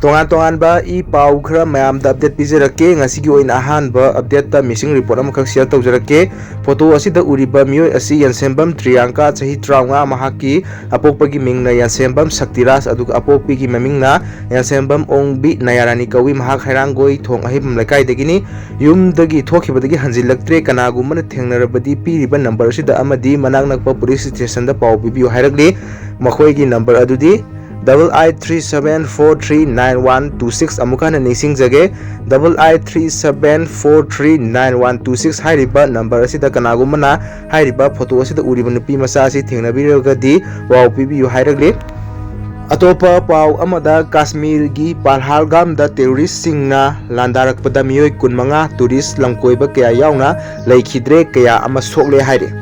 Tongan i pau khara mayam da update pizerake ngasi gi oin ahan ba update ta missing report amakak share tawjarake photo asida uriba mioi asi yansembam triyanka chahi traunga mahaki apokpagi mingna yansembam saktiras aduga apokpigi mamingna yansembam ongbi nayarani kawi mahak hairangoi thong ahibam laikai dagini yumdagi thokhibadagi hanjilaktre kanagumana thengnarabadi piriba number asida amadi manak nakpa police station da pau bibiyo hairagli makhoigi number adudi 8837439126 amukana nising jage 8837439126 hairiba number asida kanagumana hairiba photo asida uriba nupi masa asi thengnabiragadi wow pibiyu hairagli atopa pau amada Kashmir gi Pahalgam da terrorist singna landarakpada miyoi kunmanga tourist lamkoiba kaya yauna laikhidre kaya ama sokle haire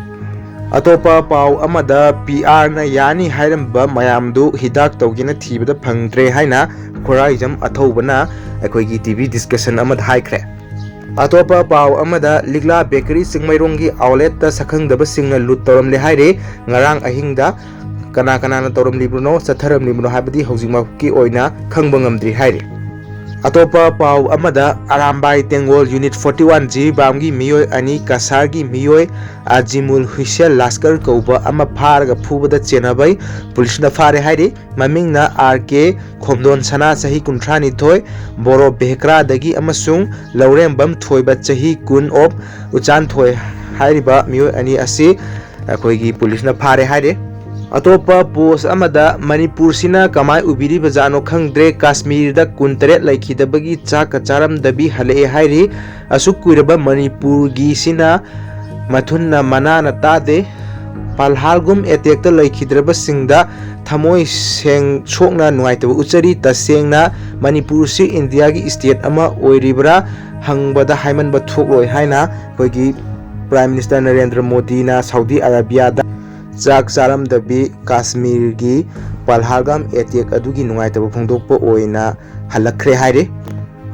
atopa pau amada PR na yani hairamba mayamdu hidak tawgina thibada phangdre haina khoraijam athobana akoigi TV discussion amad haikre atopa pau amada ligla bakery singmairongi outlet ta sakhangdaba singna lut tawram le haire ngarang ahingda kana na tawram libruno satharam libruno habadi hojima ki oina khangba ngamdri haire atopa pau amada Arambai Tengol Unit 41G bamgi miyoi ani kasargi miyoi Ajimul Hussein Laskar kauba ama pharaga phubada chenabai police na phare haire mamingna RK Khomdon Sana chahi 32 Boro Behkra dagi amasung Laurembam thoiba chahi kun of Uchan thoi hairiba miyoi ani asi akoigi police na phare haire atopa post amada Manipur sina kamai ubiri bajano khangdre Kashmir da kuntret laikhidabagi chaka charam dabi hale hairi asuk kuiraba Manipur gi sina mathunna manana tade Pahalgam attack ta laikhidraba singda thamoi seng chokna nuaitaba uchari tasengna Manipur si India gi state ama oiribra hangbada haimanba thokloi haina koigi Prime Minister Narendra Modi na Saudi Arabia da Chak charam dabi Kashmir gi Pahalgam attack adugi nuaitaba phongdokpa oina halakhre haire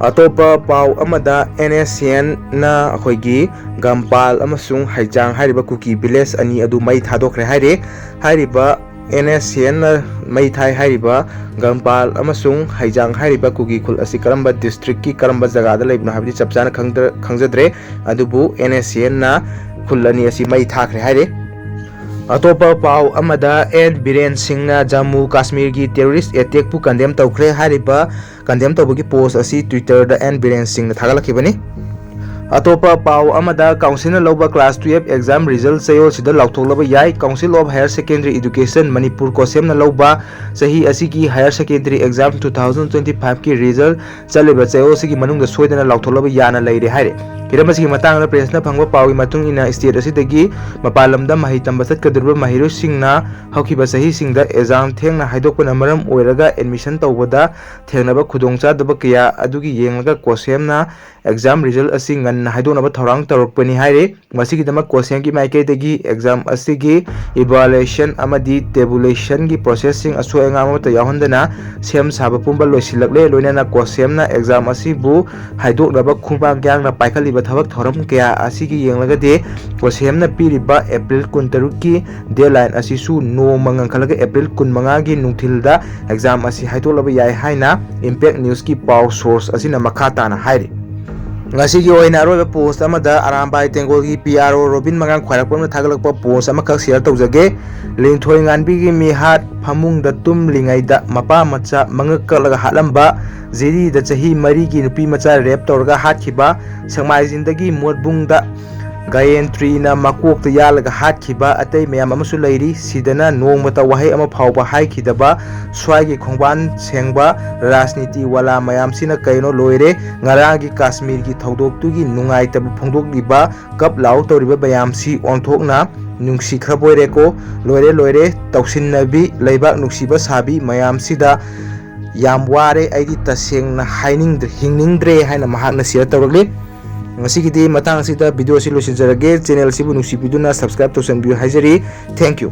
atopa pau amada NSCN na akoigi Gampal amasung Haijang hairiba Kuki Village ani adu mai thadokre haire hairiba NSCN na mai thai hairiba Gampal amasung Haijang hairiba Kuki khul asi karamba district ki karamba jaga da leibna habdi chapchana khangjadre adubu NSCN na khulani asi mai thakre haire atopa pau amada N.Biren singna Jammu Kashmir gi terrorist attack pu condemn toukhre hariba condemn tawbagi post asi Twitter da N.Biren singna thagalakibani atopa pau amada council na loba class 12 exam result sayo sida lauthoklaba yai Council of Higher Secondary Education Manipur kosem na loba sahi asi ki higher secondary exam 2025 ki result chaliba sayo sigi manungda soidana lauthoklaba yana leire haire Kiramasi matang na press na phangwa pawi matung ina state asidagi mapalamda mahi tamba chatkadurba mahiro singna haukiba sahi singda exam thengna haidokpana maram oiraga admission tawbada thengnaba khudongcha daba kya adugi yenglaga kosemna exam result asi nganna haidonaba thorang tarokpani haire masigi dama kosem ki maike dagi exam asigi evaluation amadi tabulation gi processing asu engama ta yahondana sem saba pumba loisilakle loinana kosemna exam asibu haidoknaba khumba gyangna paikhali thabak thoram kaya asigi yenglagade kosemna piriba April 13 ki deadline asisu no mangankhalaga April 15 gi nungthilda exam asi haitolaba yai haina impact news ki paw source asina makhata na haire ngasigi oina roba post amada Arambai Tengol gi PRO Robin Mangang khwarakpamna thagalakpa post amakak share tawjage lingthoi nganbi gi mihat phamungda tum lingaida mapa macha mangakalaga halamba Zeri da chahi mari gi nupi macha rap tawraga hatkiba sangmaijindagi modbungda Gayentri na makokta yalaga hatkiba atay mayam amasu lairi sidana nongmata wahai ama phawba haikidaba swagi khongban sengba rajniti wala mayam sina kaino loire ngaragi Kashmir gi thodoktugi nungaitaba phongdokliba kap law tawriba bayamsi onthokna nungsi khraboireko loire tawsinnabi leibak nungsiba sabi mayam sida yam ware aidi tasengna hingningdre haina mahakna share tawrakle ngasigidi matang asida video si losinjarage channel sibu nusibiduna subscribe to sanbiu haijari thank you